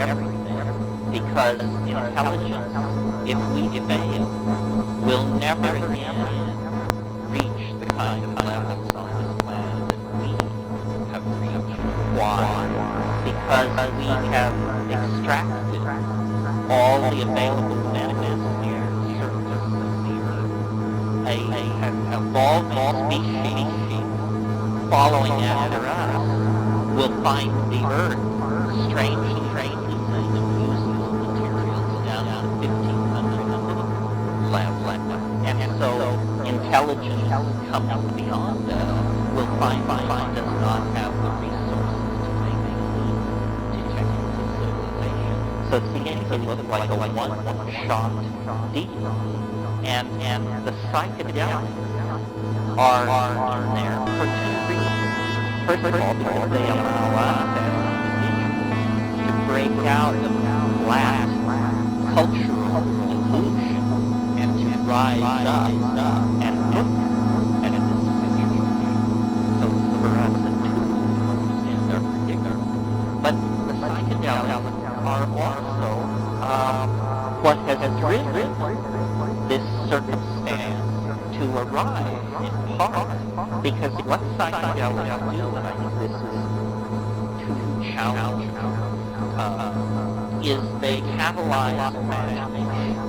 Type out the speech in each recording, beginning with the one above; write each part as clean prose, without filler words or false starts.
because intelligence, if we fail, will never again reach the kind of levels on this planet that we have reached. Why? Because we have extracted all the available benefits near the surface of the Earth. An evolving species following after us will find the Earth strangely saying it uses materials down to 1,500 level. And so intelligence coming beyond us will find does not have the resources to make a leap to technical civilization. So it seems to look like a one-shot deal. And the psychedelics are in there for two reasons. First of all, because they allow us as individuals to break out of black cultural illusion and to rise up and look at this situation. So for us, the tools and their predicament. But the psychedelics are also what has driven this circumstance to arise in part, because what psychedelics do, and I think this is too challenging, is they catalyze imagination.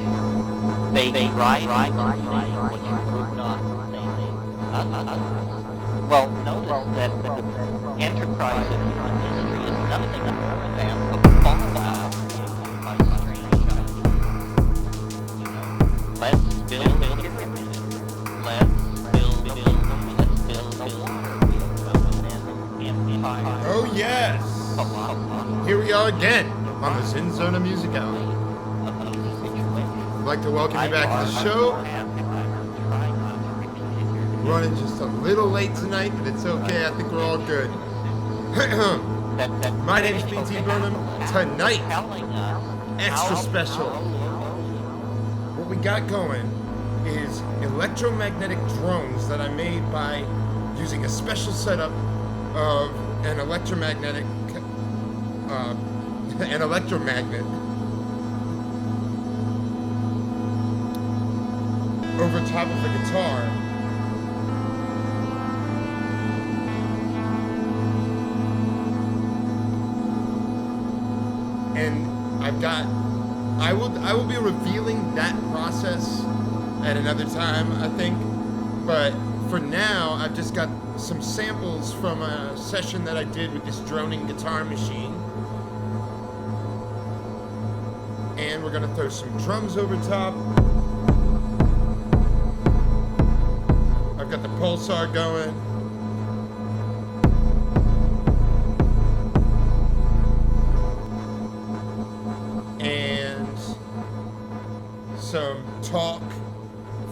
They drive you to think what you would not think otherwise. Well, notice that the enterprise of human history is nothing more than the fallout by strange ideas. Let's build a pyramid. Let's build a water wheel. Empire. Oh yes! Here we are again on the ZnZerna Music Hour. I'd like to welcome you back to the show. Running just a little late tonight, but it's okay. I think we're all good. My name is Burnem. Tonight, extra special. What we got going is electromagnetic drones that I made by using a special setup of an electromagnet over top of the guitar. And I will be revealing that process at another time, I think. But for now, I've just got some samples from a session that I did with this droning guitar machine. And we're gonna throw some drums over top. I've got the pulsar going. And some talk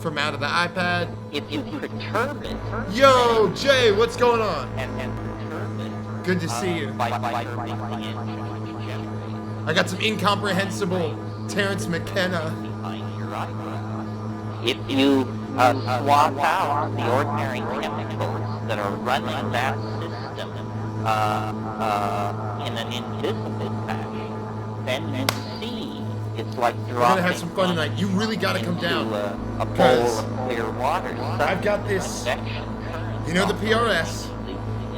from out of the iPad. If you perturb it. Yo, Jay, what's going on? And perturb it. Good to see you. By perturbing the engine which generates. I got some incomprehensible Terrence McKenna. Behind your eyebrows. If you swap out the ordinary chemicals that are running that system in an invisible fashion, then you see it's like dropping. We're gonna have some fun tonight. You really gotta come down. A bowl of clear water. I've got this, you know, the PRS.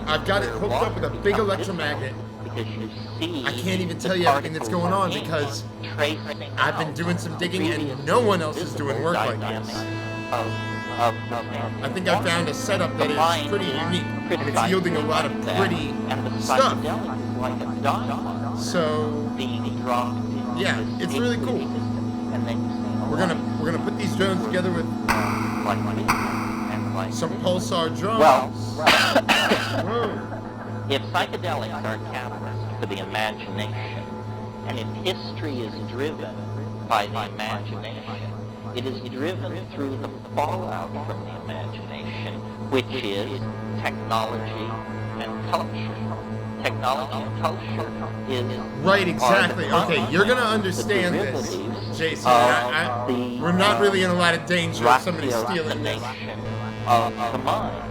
I've got it hooked up with a big electromagnet. I can't even tell you everything that's going on because I've been doing some digging and no one else is doing work like this. I think I found a setup that is pretty unique and it's yielding a lot of pretty stuff. So yeah, it's really cool. We're gonna put these drones together with some pulsar drums. Whoa. If psychedelics are catalysts for the imagination, and if history is driven by the imagination, it is driven through the fallout from the imagination, which is technology and culture. Technology and culture is... Right, exactly. Okay, you're going to understand this, Jason. We're not really in a lot of danger of somebody stealing this. Of the mind.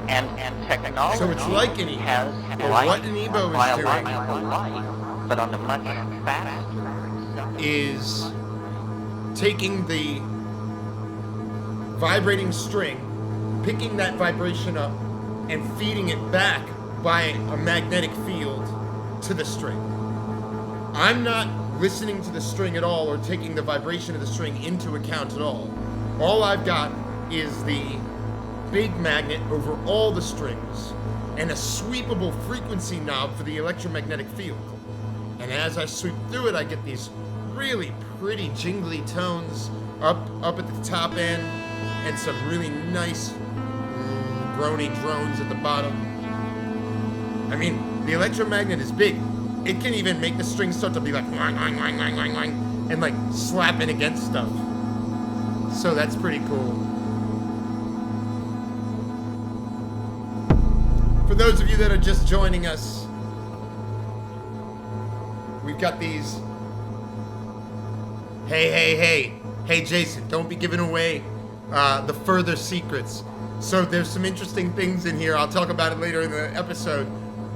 And technology so it's like an Ebo. What an Ebo is doing but on a much faster is taking the vibrating string, picking that vibration up, and feeding it back by a magnetic field to the string. I'm not listening to the string at all or taking the vibration of the string into account at all. All I've got is the big magnet over all the strings and a sweepable frequency knob for the electromagnetic field. And as I sweep through it, I get these really pretty jingly tones up at the top end and some really nice groany drones at the bottom. I mean, the electromagnet is big. It can even make the strings start to be like wang, wang, wang, wang, wang, wang, and like slapping against stuff. So that's pretty cool. For those of you that are just joining us, we've got these. Hey, Jason, don't be giving away the further secrets. So there's some interesting things in here. I'll talk about it later in the episode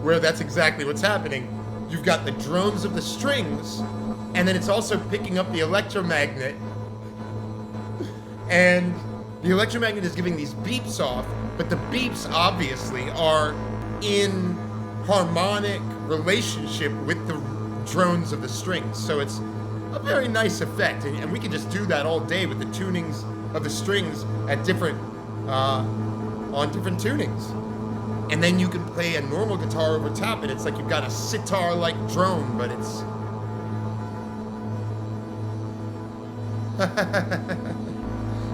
where that's exactly what's happening. You've got the drones of the strings, and then it's also picking up the electromagnet. And the electromagnet is giving these beeps off, but the beeps obviously are in harmonic relationship with the drones of the strings. So it's a very nice effect, and we can just do that all day with the tunings of the strings at different on different tunings. And then you can play a normal guitar over top it. It's like you've got a sitar-like drone, but it's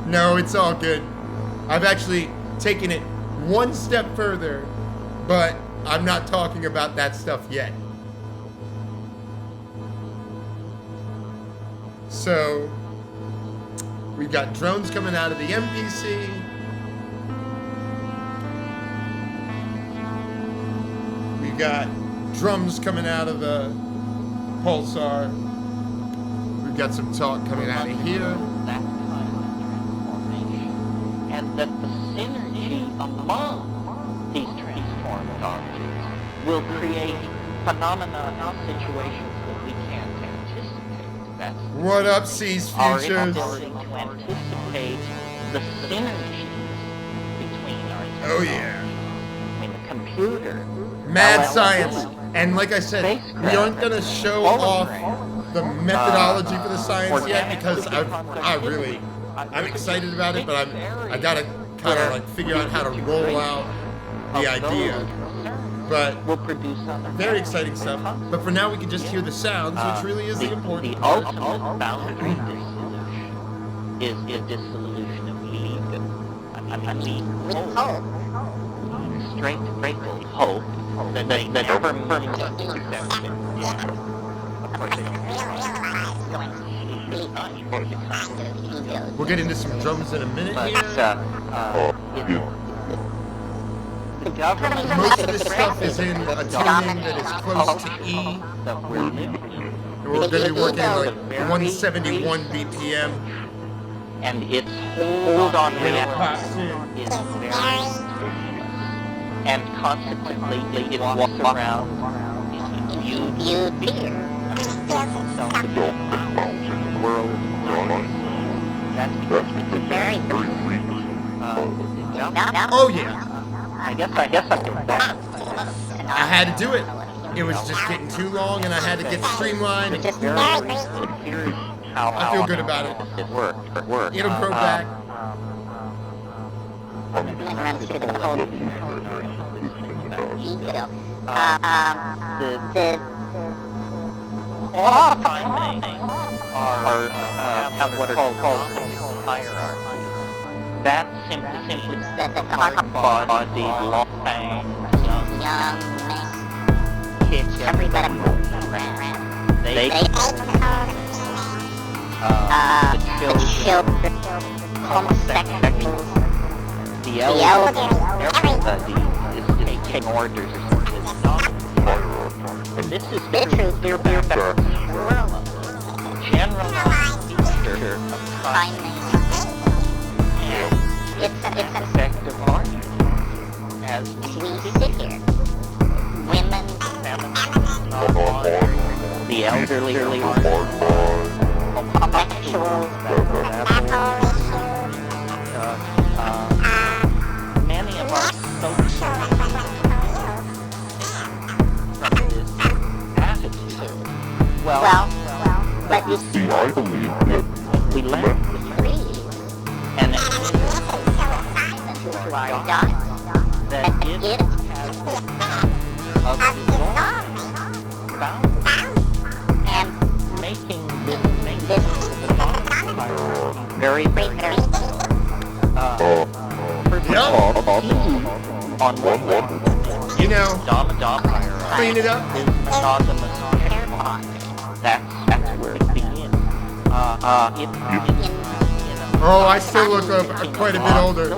no, it's all good. I've actually taken it one step further, but I'm not talking about that stuff yet. So, we've got drones coming out of the MPC. We've got drums coming out of the Pulsar. We've got some talk coming out of here. That kind of transformation, and that the synergy among these transformed objects will create phenomena and situations that we can't anticipate. That's What up, Seas our Futures? inability to anticipate the synergies between our Oh, technologies. yeah. I mean, the computer. Mad LLM, science. And like I said, we aren't going to show off the methodology for the science yet because I'm excited about it, but I got to kind of like figure out how to roll out the idea. But will produce very exciting stuff. But for now, we can just hear the sounds, which really is the important The part. ultimate boundary dissolution is dissolution of ego. I mean, hope. Straight hope that never permanent acceptance. Of course, they don't realize. We'll get into some drums in a minute But here. the government. Most of this stuff is in a tuning that is close to E. That we're living in. And we're going to be working like 171 BPM. And its hold on When it reality pops in. is very and consequently it walks around in huge fear. World that's because it's very Oh yeah, I guess I did that. I had to do it. It was just getting too long and I had to get streamlined. Here's how I feel good about it. It worked. It'll grow back. All findings have what are called hierarchy. That simply that the body, long young, kids, everybody around. They the children, homosexuals, the elders, everybody is taking orders. This is true about general feature of kindness. And it's an effective argument as we sit here. women, the elderly, homosexuals, many of our social from this attitude. Well, but you see, I believe that we learned the creed, and it is to our God that it has the effect of dissolving boundaries and making this very, very first of all, on one level, You know, clean it up. is monogamous pair bonding. That's where it begins. Oh, I still look quite a bit older.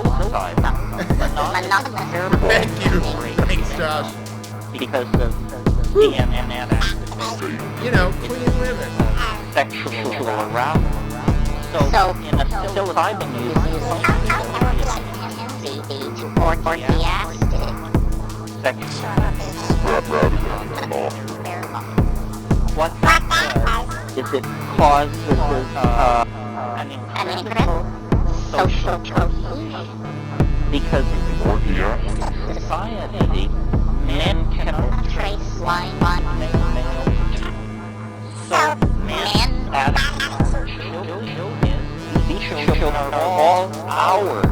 Thank you. Thanks, Josh. Because of DNA activation. You know, clean women. Sexual arousal. So in a psilocybin use, what that does is it causes an incredible social cohesion, because in society, men cannot trace line on male. So men these children are all ours.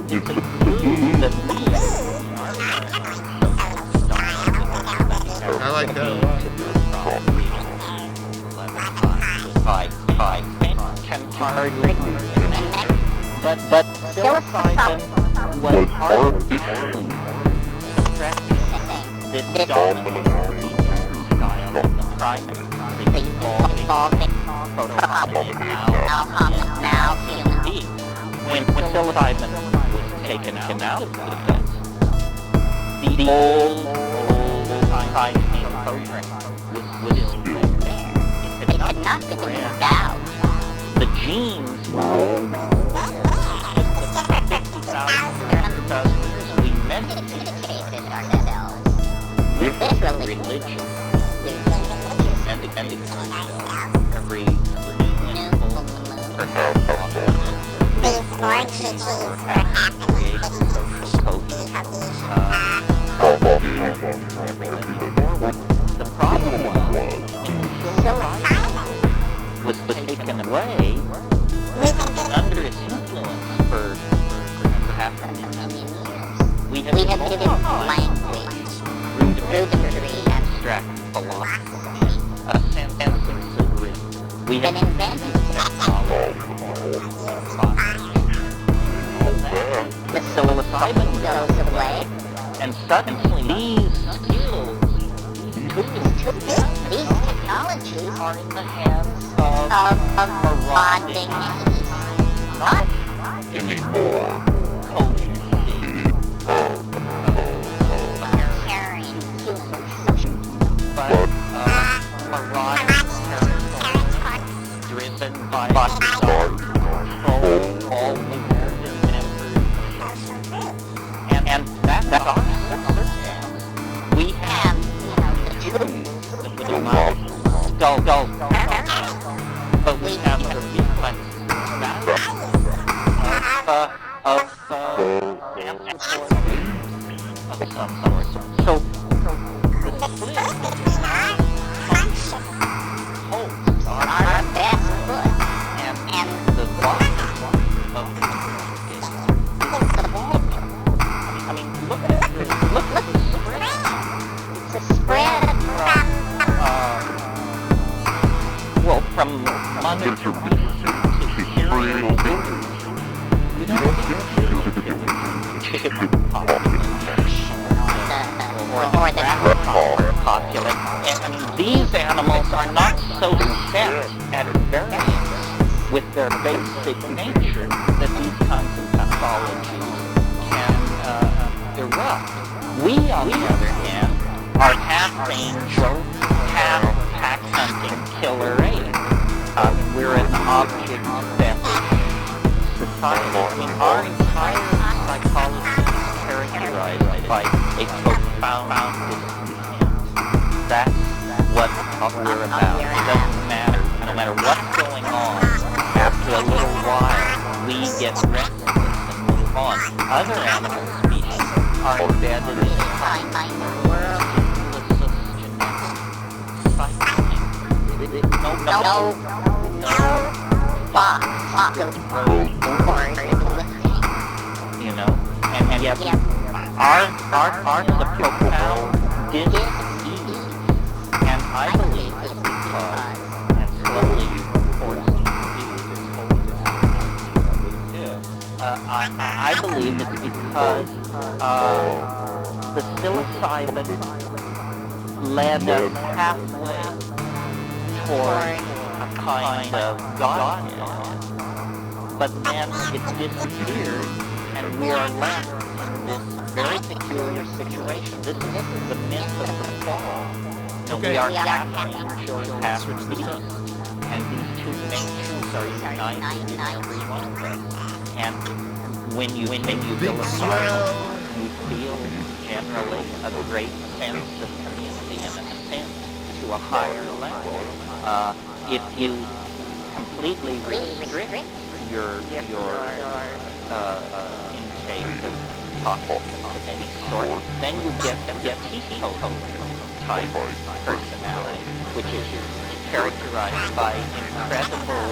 It's a clue that I like that a lot. Can hardly connect, but psilocybin was artificially practicing this dominant style of the primate, the evolving prototype now human being. When psilocybin was taken out of the fence, the old science program was still there. It had not been endowed. The genes were 50,000 years we meditated ourselves with religion and every new these four teachings were happening. The problem was taken away under its influence for half a million years. We have given language, rudimentary abstract philosophy, a sense of rhythm. We have invented technology. The psilocybin goes away, and suddenly these skills, these technologies are in the hands of marauding enemies, not anymore caring humans, but marauding territory driven by control all the members. And that's our circumstance. We have the tools that would allow us to go, but we have the reflex of some sort. So the split holds our best foot, and the bottom of the ball. I mean, look at the spread. It's a spread from mother to cereal babies. We don't get chicken or the populate. And I mean, these animals are not so set at variance with their basic nature that these kinds of pathologies can erupt. We, on the other hand, are half angel, half pack hunting killer ape. We're an object fetish society. I mean, our entire psychology is characterized by a found that's what we're about. It doesn't matter. No matter what's going on, after a little while, we get restless and move on. Other animal species are embedded in a kind of world you know, and yet ours is a profound dis-ease, and I believe it's because, and slowly you force me to do this, I believe it's because the psilocybin led us halfway toward a kind of godhead, but then it disappeared, and we are left in this very peculiar situation. This is the myth of the fall. Okay. We are capturing half beasts, and these two natures are united in every one of us. And when you feel a you feel generally a great sense of community and a sense to a higher level. If you completely restrict your intake of topics of any sort, then you get teetotal type personality, which is characterized by incredible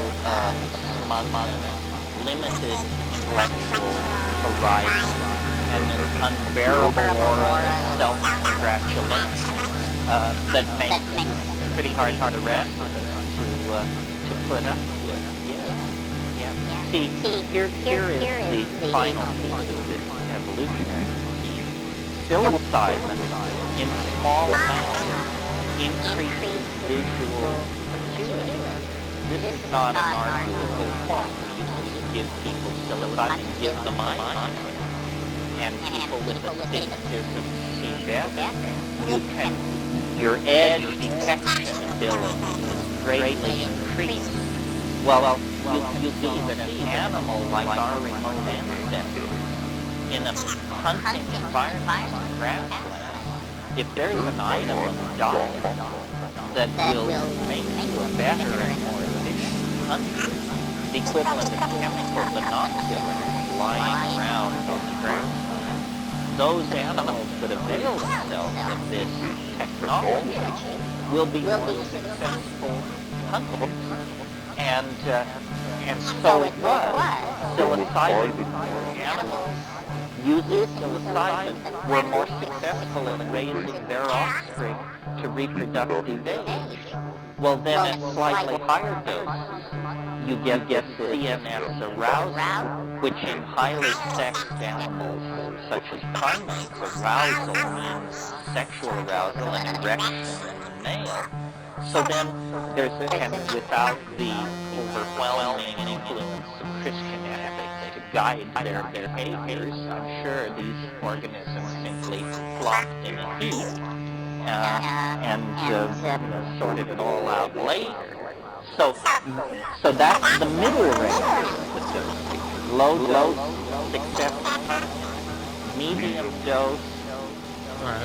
smugness, limited intellectual horizon, and an unbearable aura of self-congratulation that makes it pretty hard to rest to put up with. Yeah. See, here is the final piece of this evolutionary scheme. Psilocybin, in small amounts, increases visual acuity. This is not an arguable point. You can give people psilocybin, give them eyes, and people with astigmatism see better. Your edge detection ability is greatly increased. Well, you see that an animal like our remote ancestors in a hunting environment like grassland, if there's an item of diet that will make you a better and more efficient hunter, the equivalent of chemical binoculars lying around on the ground, those animals that avail themselves of this technology will be more successful hunters. And so it was. Psilocybin animals using psilocybin were more successful in raising their offspring to reproductive age. Well, then at slightly higher doses, you get CNS arousal, which in highly sexed animals, such as primates, arousal means sexual arousal and erection in the male. So then and without the overwhelming influence of Christian ethics to guide their behaviors, I'm sure these organisms simply flocked in a heap and sorted it all out later. So that's the middle range of the dose. Low dose, successful, medium dose, Alright, a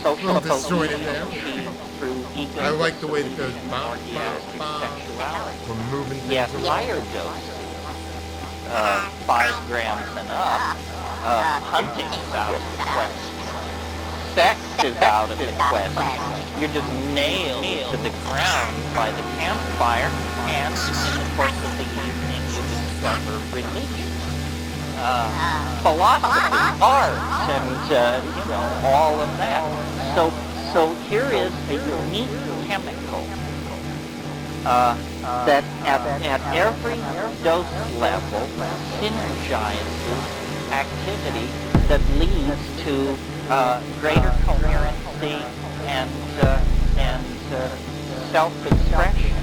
social little disjointed cohesion there. through ego. I like the way that goes. Sexuality. We're moving things Yes, along. higher doses, 5 grams and up, hunting is out of the question. Sex is out of the question. You're just nailed to the ground by the campfire, and in the course of the evening you discover religion, philosophy, art, and all of that. So here is a unique chemical that at every dose level synergizes activity that leads to greater coherency and self-expression.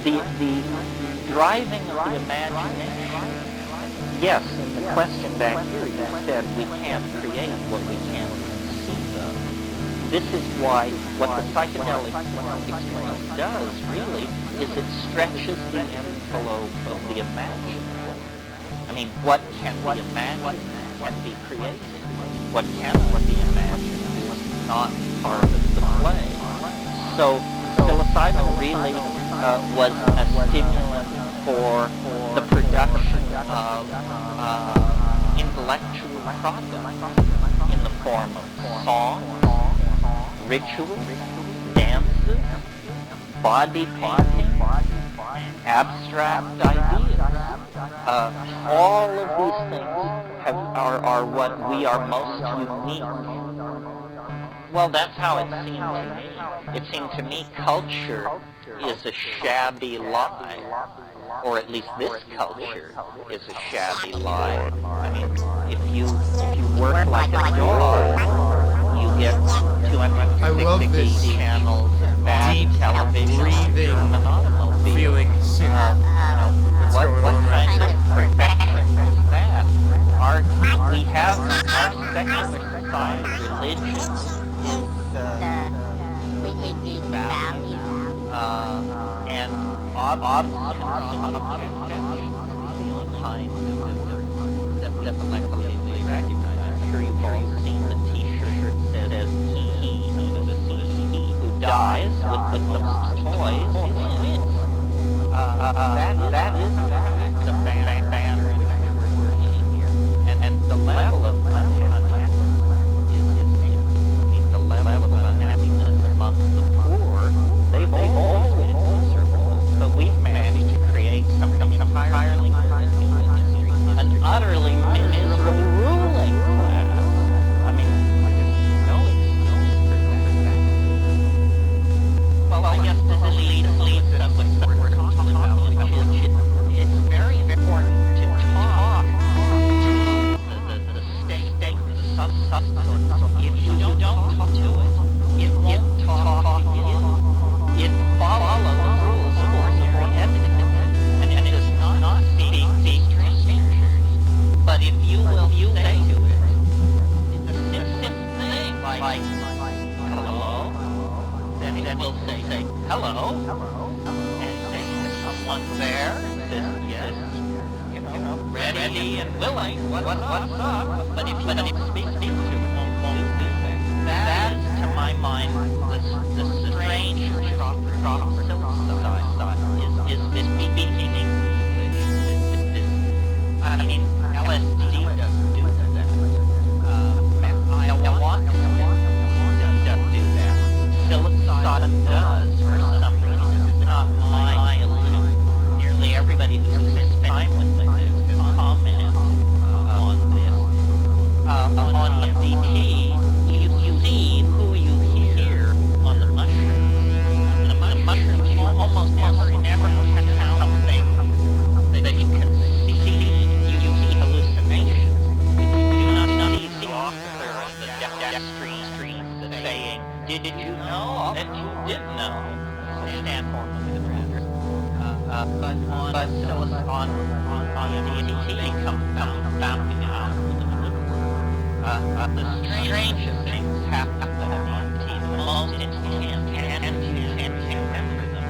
The driving of the imagination. Yes, in the question back here, you said we can't create what we can't conceive of. This is why what the psychedelic experience does, really, is it stretches the envelope of the imaginable. I mean, what can we imagine can be created? What cannot be imagined is not part of the play. So psilocybin really was a stimulant for the production of intellectual products in the form of song, ritual, dances, body painting, abstract ideas. All of these things are what we are most unique. Well, that's how it seemed to me. It seemed to me culture is a shabby lie, or at least this culture is a shabby lie. I mean, if you work like a dog, you get 260 channels of bad television, breathing, an automobile. feelings. What kind of perfection is that? We have our secular society, religion is valued, and objects that collectively recognize. I'm sure you've all seen the T-shirt that says he who dies with the most toys wins. That is the banner in which we're working here, and the level of unhappiness is the level of unhappiness among the poor. They've always been miserable, but we've managed to create something entirely an utterly miserable ruling class. I mean, there's no excuse for that. Well, I guess this leads us to what we're talking about, which is it's very important to talk the state, the substance. If you don't talk to it won't talk to you. It follows the rules of ordinary etiquette, and it does not speak strangers. But if you say to it, it's a simple thing like hello, then it will say hello, and say someone there says yes, ready and willing. What's up? But if you speak to it, won't do that. That is, to my mind, the strange is this speaking English. I mean, LSD doesn't do that. Ayahuasca doesn't do that. Psilocybin does, for some reason. It's not my illusion. Nearly everybody who spends time with me has commented on this. On MDT, you see who you hear on the mushroom. The mushroom almost never have something that you can see. You see hallucinations. You do not see the author of the death stream saying, did you know that you did know? Stand for me. But on MDT comes bouncing out of the woodwork. The strangest things happen on DMT. The most intense, and you can't remember them.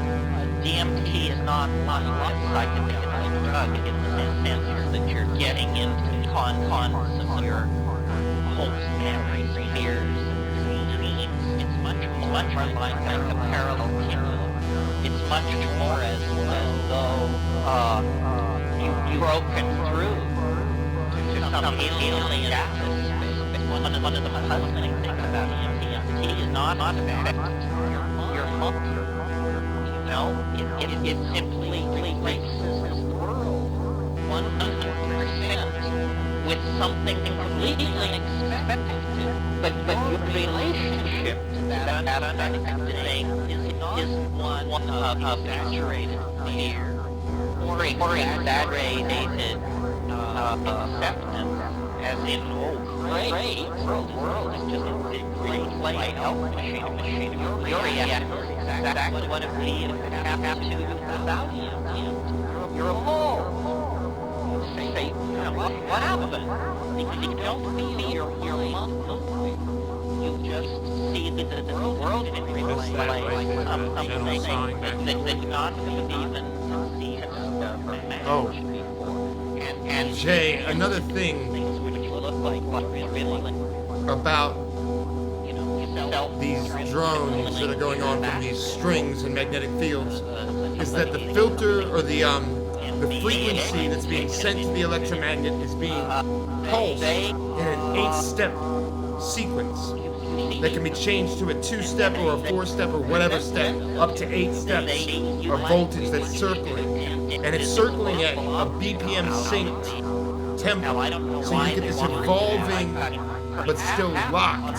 DMT is not like a psychedelic drug in the sense that you're getting into cons of your hopes, memories, fears, and dreams. It's much more like a parallel continuum. It's much more as though you've broken through to some alien atmosphere. One of the puzzling things about DMT is not affecting your mind. It simply replaces the world 100% with something completely unexpected. But your relationship to that unexpected thing is one of exaggerated fear or exaggerated acceptance, as in, oh, great, world is just a big green play elf machine. Your reaction is exactly what it would be if it happened to you without you. You're appalled. Say, what happened? You don't feel your muscles. You just see the world in replay like something that not even see before. And Jay, another thing about these drones that are going on from these strings and magnetic fields is that the filter or the frequency that's being sent to the electromagnet is being pulsed in an 8-step sequence that can be changed to a 2-step or a 4-step or whatever step, up to 8 steps of voltage that's circling. And it's circling at a BPM synced tempo. So you get this evolving but still locked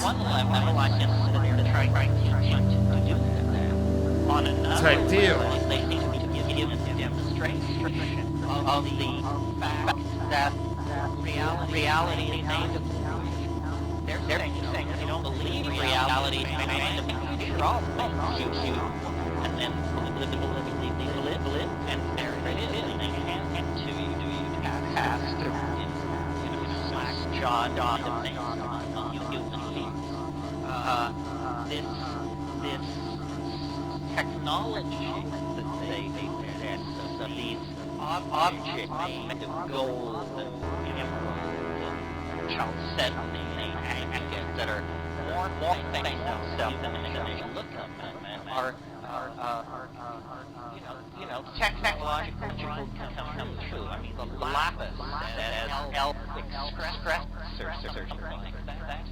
type deal. Of the fact that reality is made of they're saying they don't believe reality is made of control. And then live and there it is. And to pass through slack jaw things on human beings. This technology that they possess of these objects made of gold and emerald and chalcedony agates that are more things themselves than they look at them are technological come true. I mean, the lapis as elf express or something like that.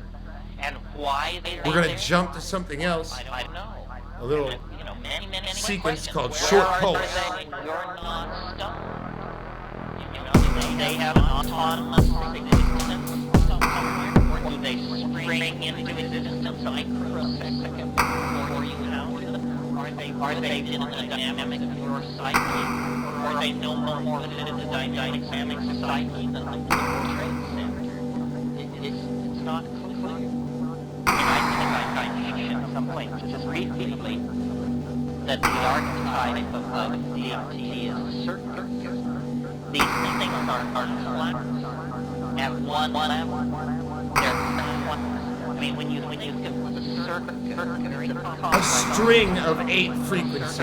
And why we're going to jump to something else. I don't know. A little many sequence called short pulse. You're not stumped. They have an autonomous existence somewhere, or do they spring into existence a microsecond before you encounter them? Are they in the dynamic of your psyche, or are they no more in the dynamic psyche than the World Trade Center? It's not clear. I think at some point just repeatedly that the archetype of DMT is a circuit. These things are flat at one level. They're one. I mean, when you give the circuit, a string of 8 frequencies.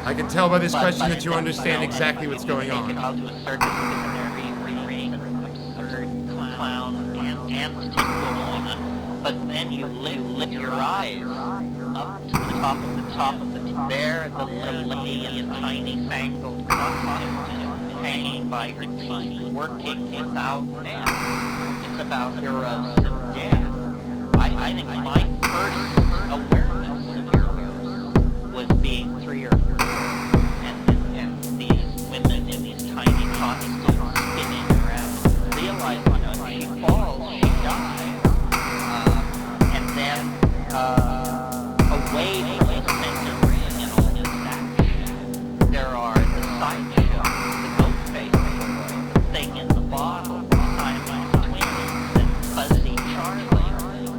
I can tell by this question that you understand exactly what's going on. But then you lift your eyes up to the top of the there, the lady in tiny fangled costume, hanging by her teeth, working without nap. It's about heroes and death. I think my first awareness of heroes was being 3 or 4, and these women in these tiny costumes spinning around, realizing when she falls, she dies. And then away from the center in all this action, there are the sideshow, the goat face, the thing in the bottle, Siamese twins, and Fuzzy Charlie.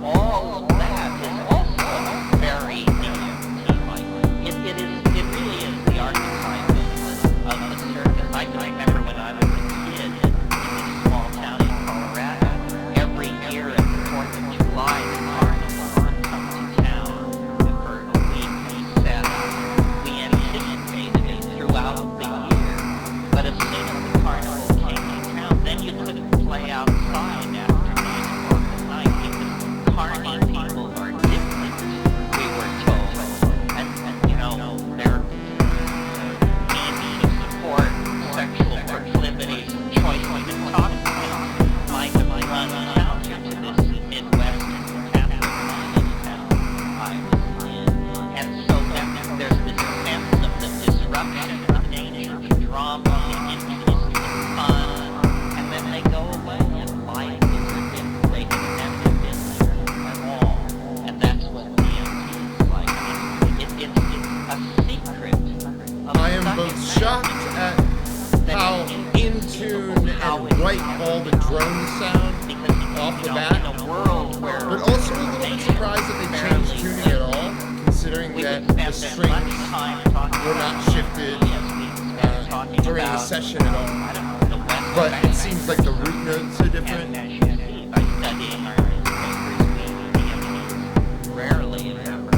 All of that is also very DMT-like. It really is the archetype of the circus. I remember when I was a kid in this small town in Colorado, every year at the 4th of July, the carnival would come to town for a week. We anticipated it throughout the year, but as soon as the carnival came to town, then you couldn't play outside after 9 o'clock at night because carny people are different, we were told. And they're needs to support sexual proclivities and choices and toxins might have run counter to this Midwestern Catholic town I was in. And so then there's this sense of the disruption, the danger, the drama, the interest, the fun, and then they go away and life is as if they had never been there at all. And that's what DMT is like. I mean, it's a secret of I am both shocked at how in tune and right all the drones sound off the bat, but also a little bit surprised that they changed tuning at all, considering that the strings were not shifted during the session at all. But it seems like the root notes are different. Rarely ever.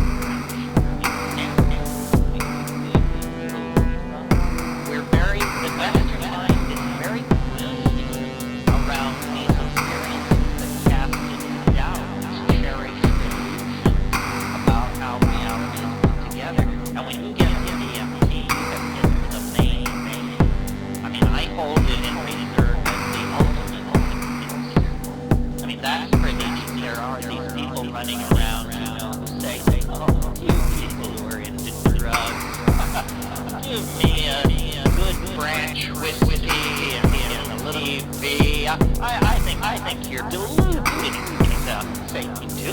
The Western mind is very good around these experiences that cast into doubt. when you get the DMT, it's amazing. I mean, I hold it in reserve as the ultimate. I mean, that's pretty. There are these people running around, who say, oh, you people who are into drugs, give me a good French whiskey and a little TV. I think you're deluded. Say to you.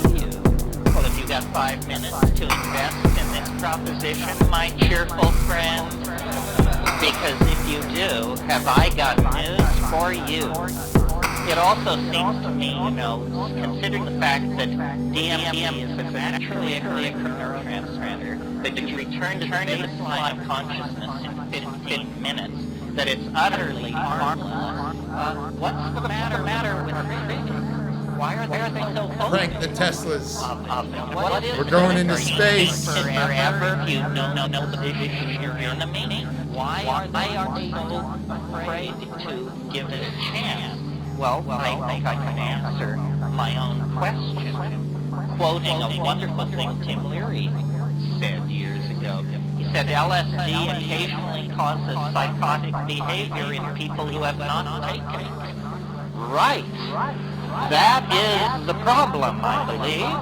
Well, if you got 5 minutes to invest in this proposition, my cheerful friend, because if you do, have I got news for you. It also seems to me, considering the fact that DMT is naturally occurring neurotransmitter, that you return to the line of consciousness in 15 minutes, that it's utterly harmless. What's the matter with things? Why are they so focused? Crank the Teslas. We're going into space. Forever, you know the vision you're in the meaning. Why are they so afraid to give it a chance? Well, I think I can answer my own question, quoting a wonderful thing Tim Leary said years ago. He said, LSD occasionally causes psychotic behavior in people who have not taken it. Right. That is the problem, I believe,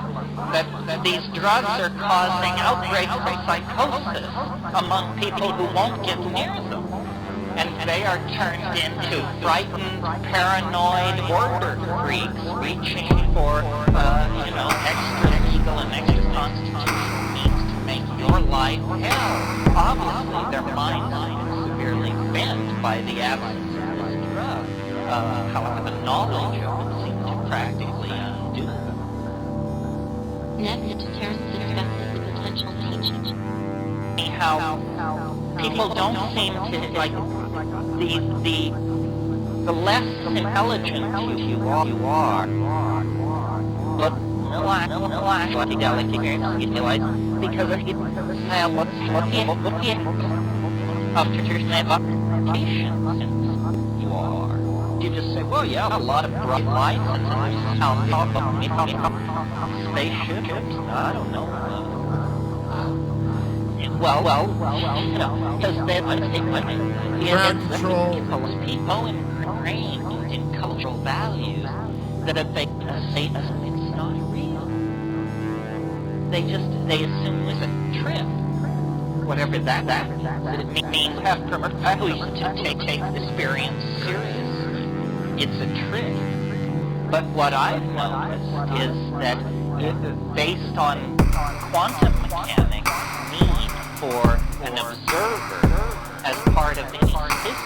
that these drugs are causing outbreaks of psychosis among people who won't get near them. And they are turned into frightened, paranoid order freaks reaching for, extra-legal and extra-constitutional means to make your life hell. Obviously, their minds are severely bent by the absence of this drug. However, the knowledge of it seems to practically undo them. Next, Terrence discusses the potential teaching. How people don't seem to, the less intelligent you are, but because of you are. You just say, well, yeah, a lot of bright lights and spaceships. I don't know. Because Ground control. People ingrained in cultural values that if they say it's not real, they assume it's a trip. Whatever that it means, have to take the experience seriously. It's a trick. But what I've noticed is that based on quantum mechanics, need for an observer as part of any system,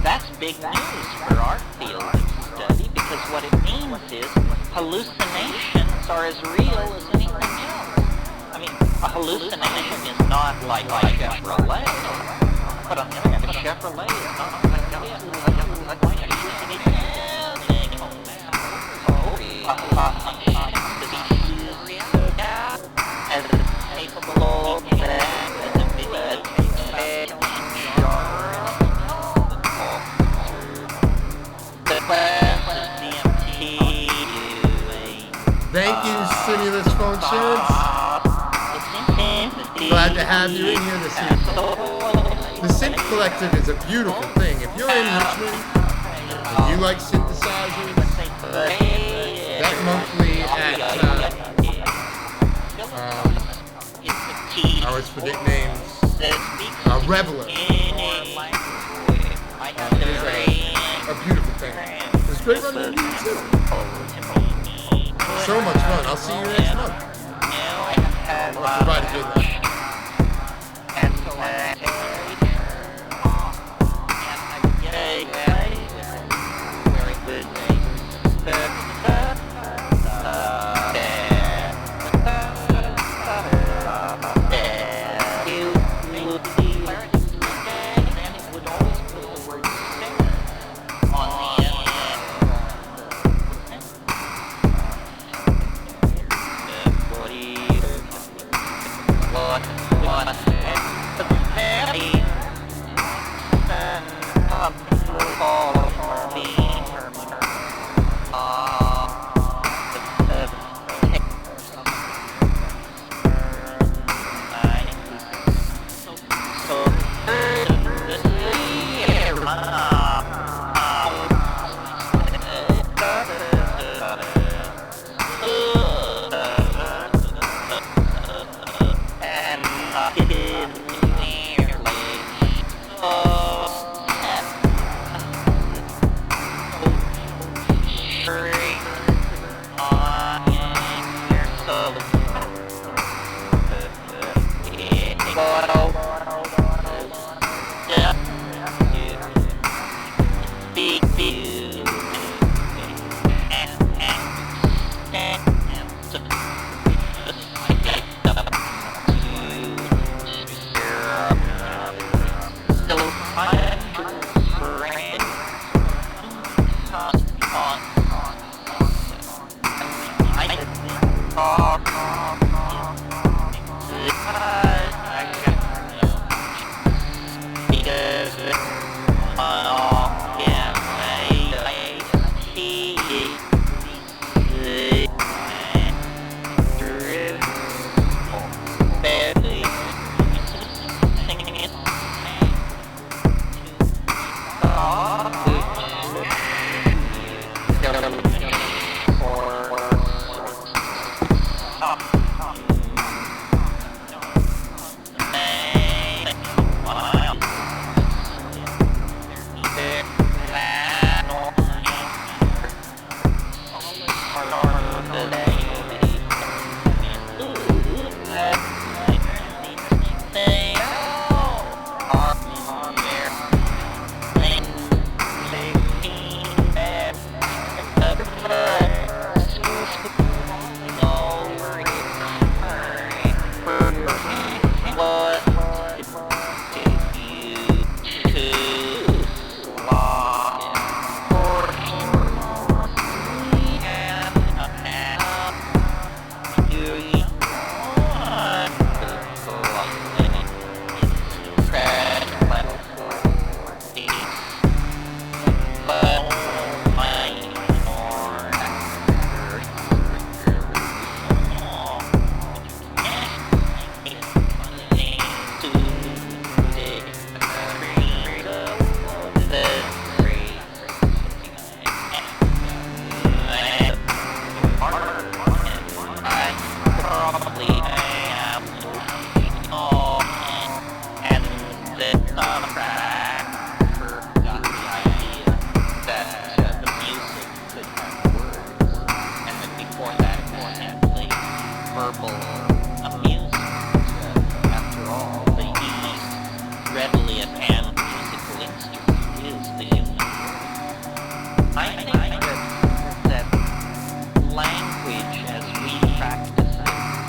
that's big news for our field of study, because what it means is hallucinations are as real as anything else. I mean, a hallucination is not like a Chevrolet, but on the other hand, a Chevrolet is not like as capable Thank you, Stimulus Functions. Glad to have you in here this evening. The Synth Collective is a beautiful thing. If you're in Richmond and you like synthesizers, that monthly at I always forget names. Reveler. It is a beautiful thing. It's great on the YouTube. So much fun. I'll see you next month. I'll provide a good night.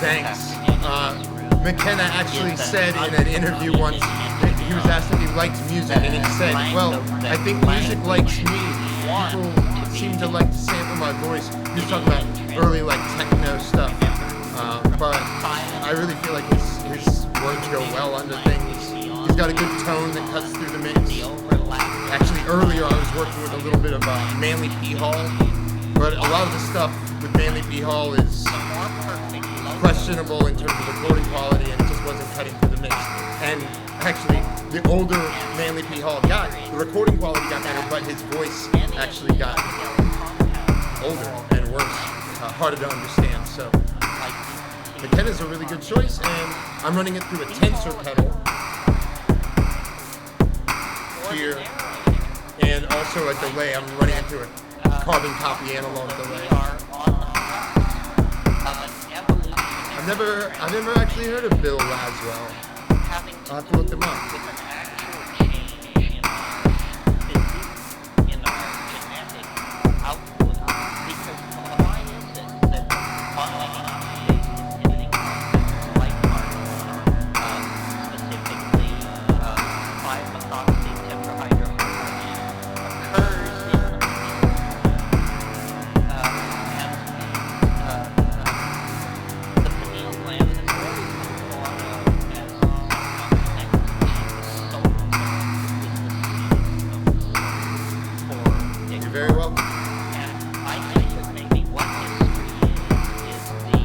Thanks. McKenna actually said in an interview once, he was asked if he liked music, and he said, well, I think music likes me. People seem to like to sample my voice. He was talking about early, like, techno stuff. But I really feel like his words go well under things. He's got a good tone that cuts through the mix. Actually, earlier I was working with a little bit of Manly P. Hall, but a lot of the stuff with Manly P. Hall is questionable in terms of recording quality, and it just wasn't cutting through the mix. And actually, the older Manly P. Hall got, the recording quality got better, but his voice actually got older and worse, harder to understand. So McKenna's a really good choice, and I'm running it through a tensor pedal here, and also a delay. I'm running it through a carbon copy analog delay. I've never actually heard of Bill Laswell. I'll have to look them up. Very well. And I think that maybe what history is the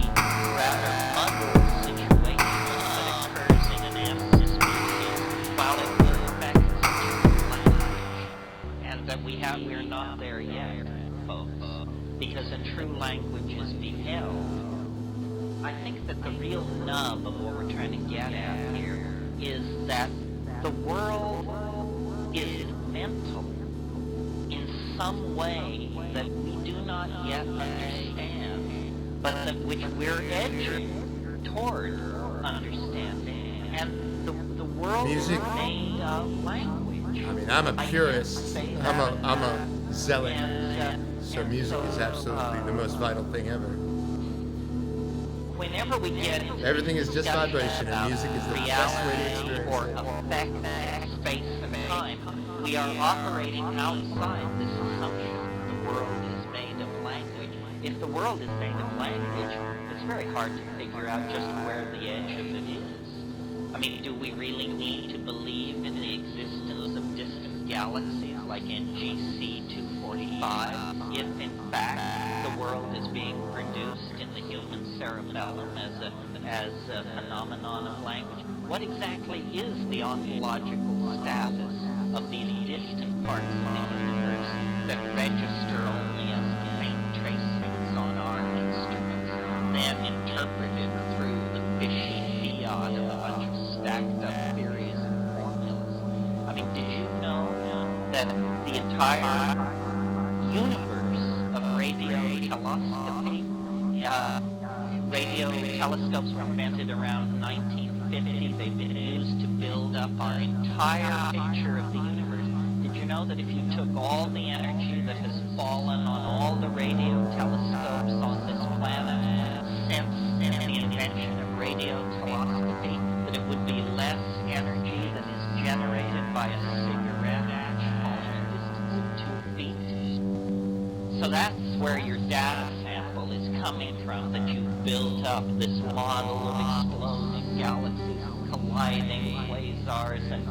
rather muddled situation that occurs in an animal species while it perfects its language. And that we're not there yet, folks, because a true language is beheld. I think that the real nub of what we're trying to get at here is that the world is mental in some way that we do not yet understand, but that which we're edging toward understanding. And world Music. is made of language. I mean, I'm a purist. say I'm that, a zealot. and, So music is absolutely the most vital thing ever. whenever we get into Everything is just discussion vibration, and about music is the best way to reality experience or it. affect space and time, we are operating outside this assumption the world is made of language. If the world is made of language, it's very hard to figure out just where the edge of it is. I mean, do we really need to believe in the existence of distant galaxies like NGC 245 if, in fact, the world is being produced in the human cerebellum as a phenomenon of language? What exactly is the ontological status of these distant parts of the universe that register only as faint tracings on our instruments, then interpreted through the fishy fiat of a bunch of stacked up theories and formulas? I mean, did you know that the entire universe of radio telescopy, radio telescopes were invented around 1950. They've been used to build up our entire picture of the universe. Did you know that if you took all the energy that has fallen on all the radio telescopes on this planet since the invention of radio telescopy, that it would be less energy than is generated by a cigarette ash falling a distance of 2 feet? So that's where your data sample is coming from, that you've built up this model of exploding galaxies, colliding quasars and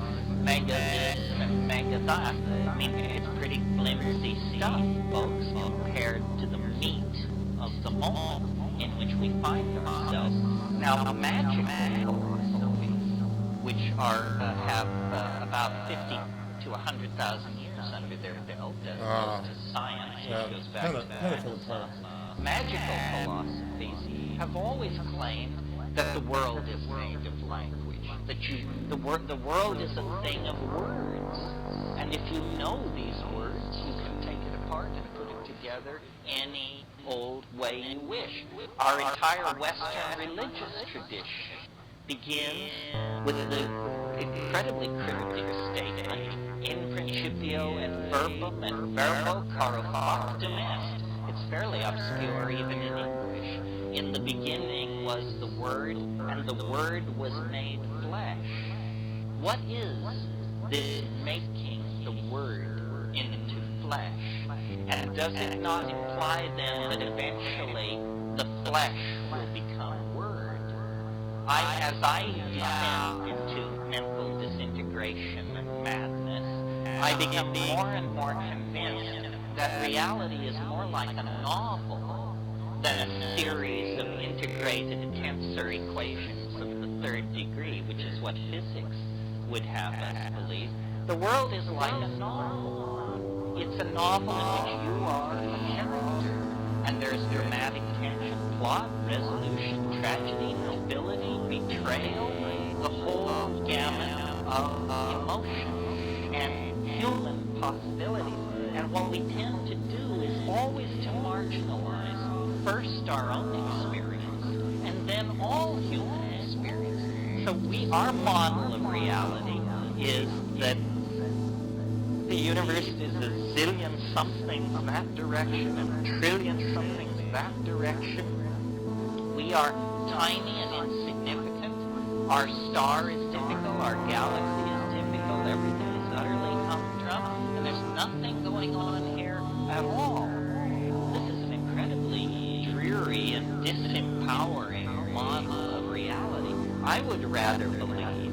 mega this and mega that. I mean, it's pretty flimsy stuff, folks, compared to the meat of the moment in which we find ourselves. Now, magical philosophies, which have about 50 to 100,000 years under their belt, as opposed to science, which goes back to magical philosophies have always claimed that the world is made of language, that the world is a thing of words, and if you know these words, you can take it apart and put it together any old way you wish. Our entire Western religious tradition begins with the incredibly cryptic statement, in principio et verbum et verbo caro factum est. It's fairly obscure even in English. In the beginning was the Word, and the Word was made flesh. What is this making the Word into flesh? And does it not imply then that eventually the flesh will become Word? As I descend into mental disintegration and madness, I become more and more convinced that reality is more like a novel than a series of integrated tensor equations of the third degree, which is what physics would have us believe. The world is like a novel. It's a novel in which you are a character, and there's dramatic tension, plot, resolution, tragedy, nobility, betrayal, the whole gamut of emotion and human possibilities. And what we tend to do is always to marginalize first our own experience and then all human experience. So our model of reality is that the universe is a zillion somethings that direction and a trillion somethings that direction. We are tiny and insignificant. Our star is typical, our galaxy is typical, everything is utterly humdrum, and there's nothing going on here at all. This is an incredibly dreary and disempowering model of reality. I would rather believe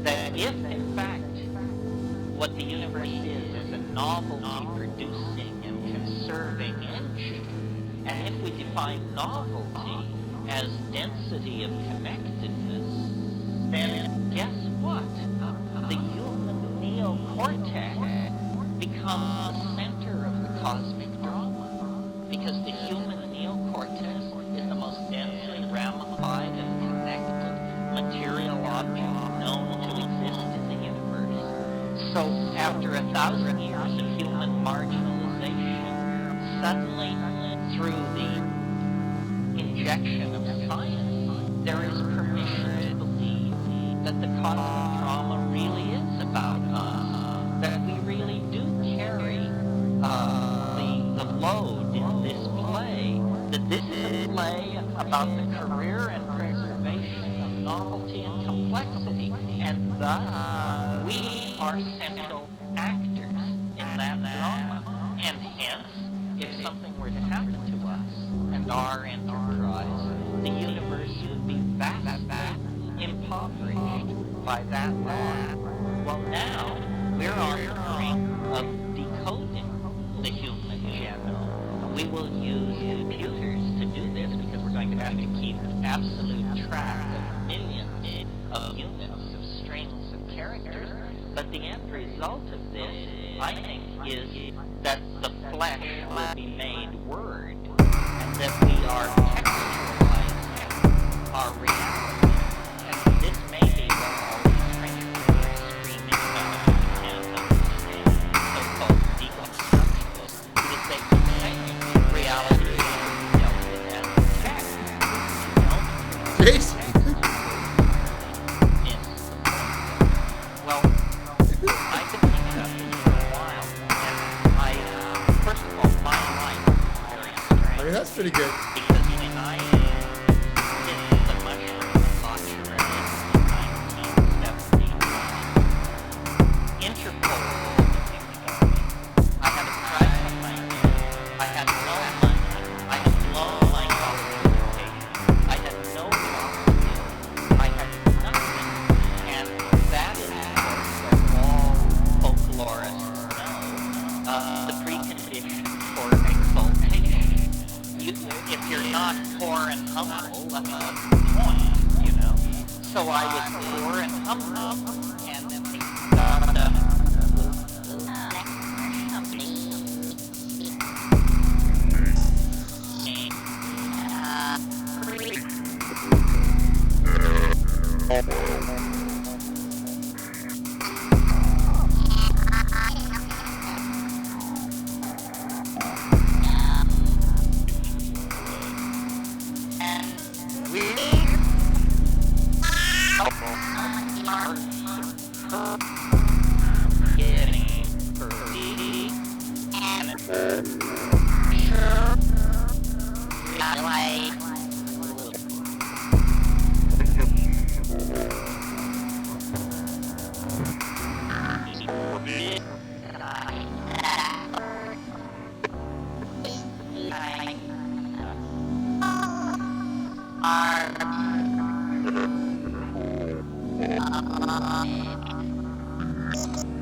that if, in fact, what the universe is a novelty producing and conserving engine, and if we define novelty as density of connectedness, then guess what? The human neocortex becomes the center of the cosmic drama, because the human neocortex is the most densely ramified and connected material object known to exist in the universe. So after 1,000 years of human marginalization, suddenly, through the injection of science, there is permission to believe that the cosmic drama about the career and preservation of novelty and complexity, and thus we are central actors in that drama. And hence, if something were to happen to us and our enterprise, the universe would be vastly impoverished by that law. Well, now we're on the brink of decoding the human genome. We will use computers to do this because we're going to have to keep absolute track of millions of units of strings of characters. But the end result of this, I think, is that the flesh will be made word, and that we are textualizing our reality. And this may be what all these French people are screaming about and understand, so-called deconstructionists, because they say reality is dealt with as text. Jason. Well, I've been thinking about this for a while, and first of all, my life is very strange. I mean, that's pretty good. Because when I did the mushroom debauchery in 1970, Interpol was looking for me. I had a private plane. I had no money. I had low my qualification. I had no job. I had nothing. And that is, of course, what all folklorists know, the precondition for exaltation. If you're not poor and humble, that's the point, you know. So I was poor and humble, and then they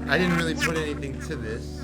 I didn't really put anything to this.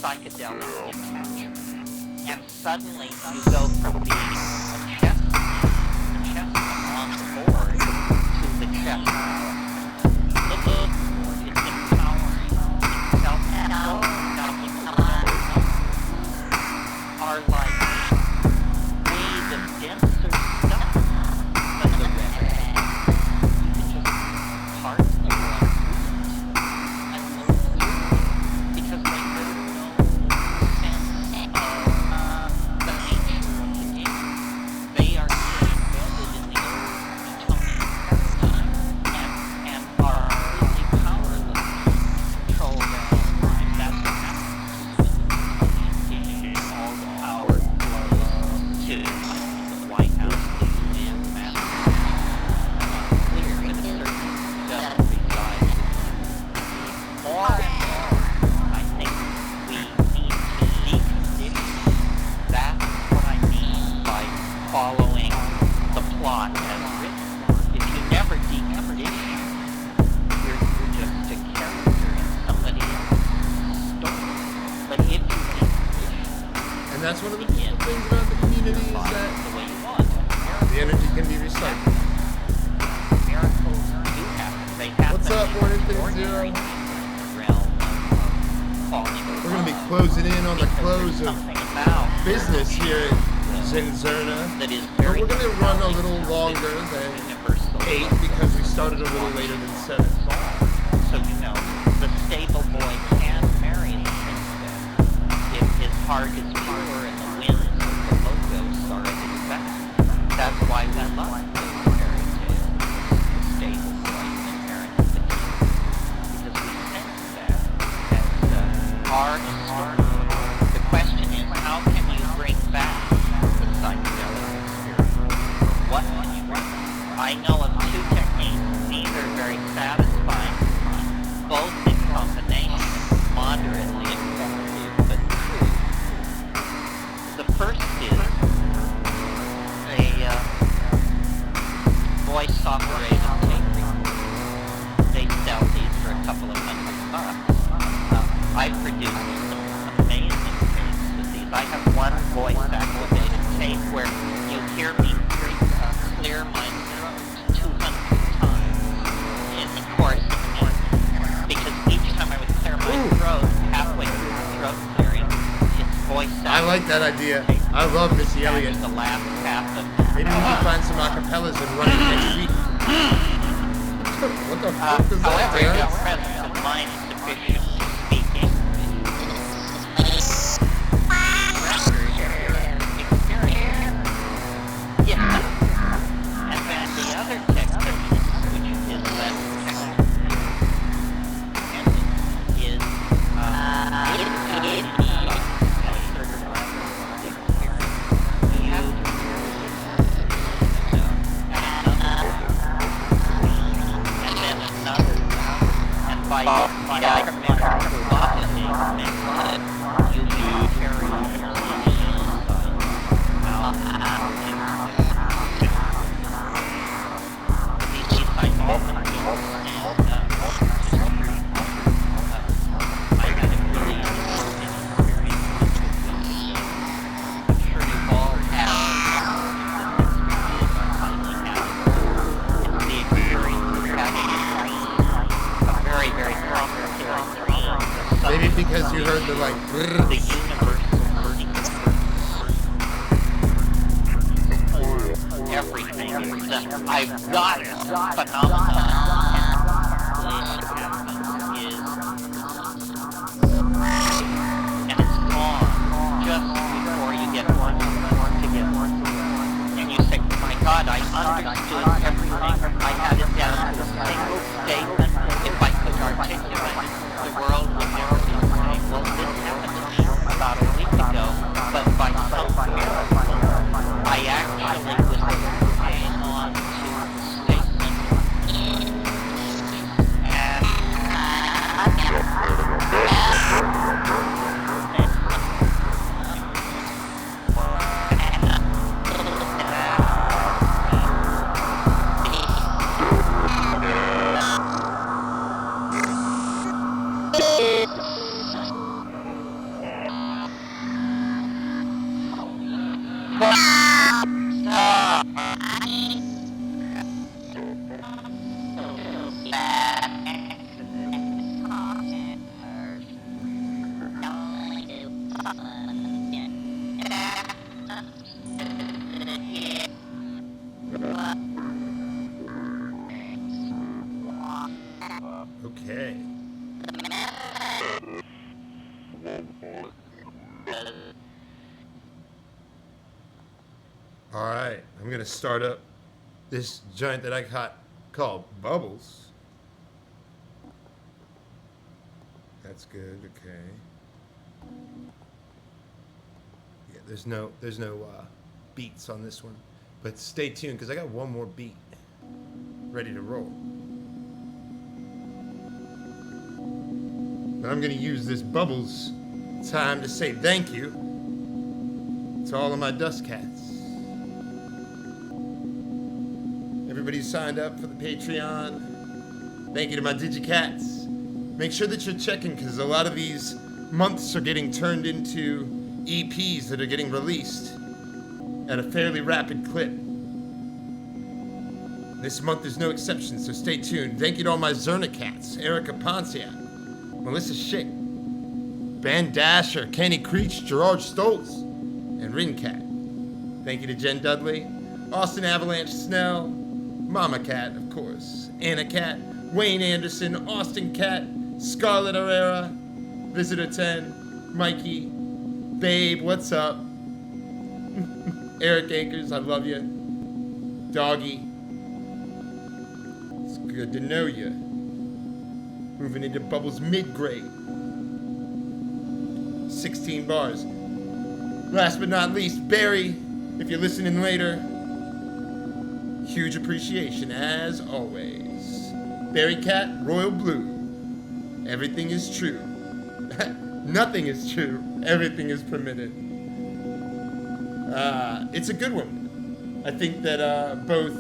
psychedelic detachment. And suddenly you go from being a chessman on the board to the chessman. The board is empowering, self-control, are like made of denser stuff than the rest. You can just part of one and move because they have no sense of the nature of the game. They are embedded in the old Newtonian paradigm and are really powerless to control their own life. That's what happens in the game. All the power flows to the White House and massive clear, but it certainly doesn't reside. More and more, I think we need to decondition. That's what I mean by following the plot as written. If you never decondition, you're just a character in somebody else's story. But if you decondition, And that's one of the beautiful things about the community is that the way you want. the energy can be recycled. Miracles do happen. They happen. What's up, in Burnem ordinary Zero? things in the realm of falling We're going to be apart. closing in on the Because close there's of something about business here at ZnZerna. that is But very we're going to run a compelling little for longer this than universal 8 because we started a little later than 7. So you know, the stable boy can marry the princess if his heart is pure and the winds of the logos are at his back. That's why we love those fairy tales. The stable boy inherits the kingdom because we sense that as our story. The question is, how can you bring back the psychedelic experience? What can you bring? I know of two techniques, neither very satisfying, both in combination, moderately effective, but true. The first is a voice-operated tape recorder. They sell these for a couple of $100. I produced some amazing tapes with these. I have one voice-activated tape where you hear me clear my throat 200 times in the course of a minute. Because each time I would clear my throat, halfway through the throat clearing, it's voice-activated. I like that idea. I love Missy Elliott. The last half of Maybe we can find some acapellas and run it next week. What the fuck is that, however, your Terrence? presence of mind is sufficiently speaking. Experience. Yeah. And then the other technique, which is less technical, is Maybe because you heard the like. the universe everything is I've got it phenomenon is and it's gone just before you get one to get one and you say, my God, I understood everything. I had it down to a single statement. If I could articulate the world would never be the same. Well, this happened to me about a week ago, but by some miracle, I actually was hanging on to the statement Okay. Alright, I'm gonna start up this giant that I caught called Bubbles. That's good, okay. Yeah, there's no beats on this one. But stay tuned, because I got one more beat ready to roll. But I'm gonna use this Bubbles time to say thank you to all of my dust cats. Everybody who signed up for the Patreon. Thank you to my DigiCats. Make sure that you're checking, because a lot of these months are getting turned into EPs that are getting released at a fairly rapid clip. This month is no exception, so stay tuned. Thank you to all my ZnZerna cats. Erica Pontiac, Melissa Schick, Ben Dasher, Kenny Creech, Gerard Stoltz, and Rin Cat. Thank you to Jen Dudley, Austin Avalanche Snell, Mama Cat, of course, Anna Cat, Wayne Anderson, Austin Cat, Scarlett Herrera, Visitor 10, Mikey, Babe, what's up? Eric Akers, I love you. Doggy, it's good to know you. Moving into Bubbles mid-grade. 16 bars. Last but not least, Barry, if you're listening later, huge appreciation as always. Barry Cat, Royal Blue. Everything is true. Nothing is true. Everything is permitted. It's a good one. I think that both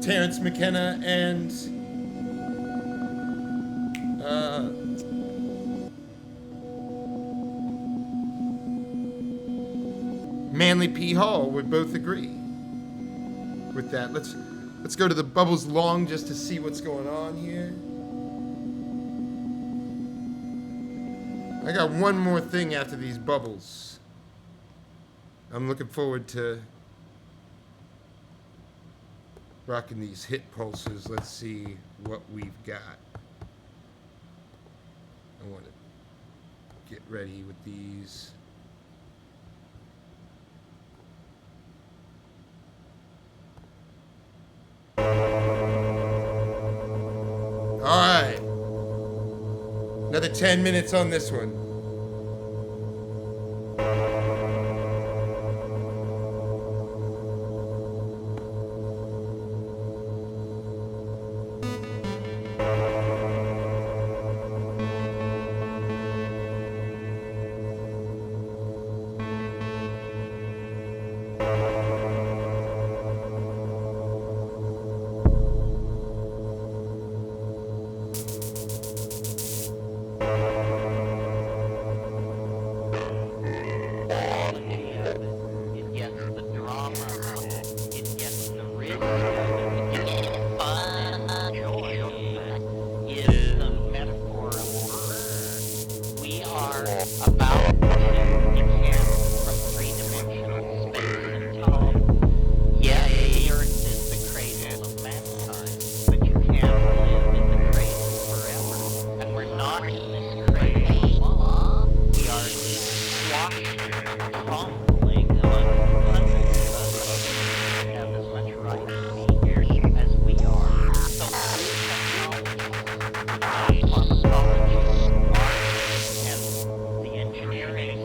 Terrence McKenna and Manly P. Hall would both agree with that. Let's go to the Bubbles Long just to see what's going on here. I got one more thing after these bubbles. I'm looking forward to rocking these hit pulses. Let's see what we've got. I want to get ready with these. All right. Another 10 minutes on this one. Engineering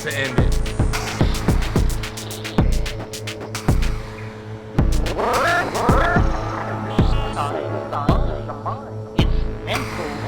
to end it. It's mental.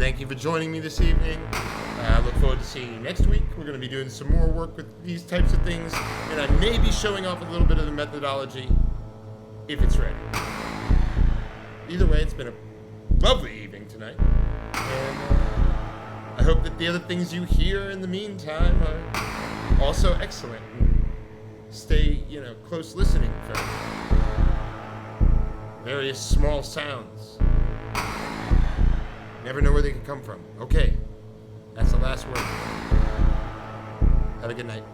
Thank you for joining me this evening. I look forward to seeing you next week. We're going to be doing some more work with these types of things, and I may be showing off a little bit of the methodology if it's ready. Either way, it's been a lovely evening tonight, and I hope that the other things you hear in the meantime are also excellent. And stay, close listening for various small sounds. Never know where they can come from. Okay, that's the last word. Have a good night.